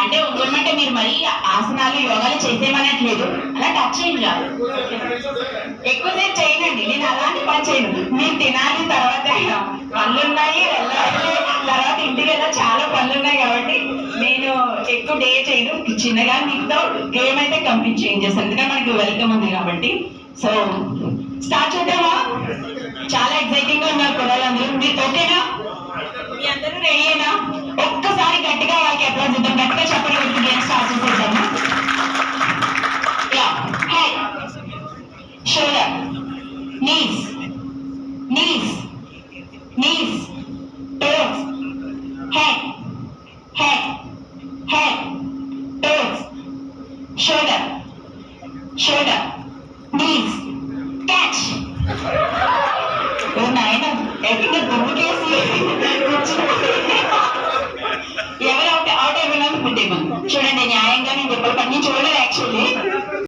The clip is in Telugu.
అంటే ఉండమంటే మీరు మరి ఆసనాలు యోగాలు చేసేమనట్లేదు, అలా టచ్ చేయండి కాదు, ఎక్కువసేపు చేయనండి. నేను అలాంటి పని చేయను. నేను తినాలి, తర్వాత పనులున్నాయి, వెళ్ళాలి, తర్వాత ఇంటికి వెళ్ళా, చాలా పనులున్నాయి కాబట్టి నేను ఎక్కువ డే చేయను. చిన్నగా మీతో గేమ్ అయితే కంప్లీట్ చేంజెస్, ఎందుకంటే మనకి వెల్కమ్ ఉంది కాబట్టి. సో స్టార్ట్ చేద్దామా? చాలా ఎక్సైటింగ్ గా ఉన్నారు పిల్లలందరూ. మీరు ఓకేనా? మీ అందరూ రెడీయేనా? ఒక్కసారి గట్టిగా వాళ్ళకి అప్లాజ్ చేద్దాం, గట్టిగా చెప్పండి. గేమ్ స్టార్ట్ చేసేద్దాము. Head, shoulder, knees, knees, knees, toes, head, head, head, toes, shoulder, shoulder, knees, catch. ఓ నాయన, ఎక్కడ బొమ్మకేసి ఎవరు అవుట్ అయిపోయినా పెట్టేమని చూడండి. న్యాయంగా నేను చెప్పాలి, పని చూడలేదు యాక్చువల్లీ.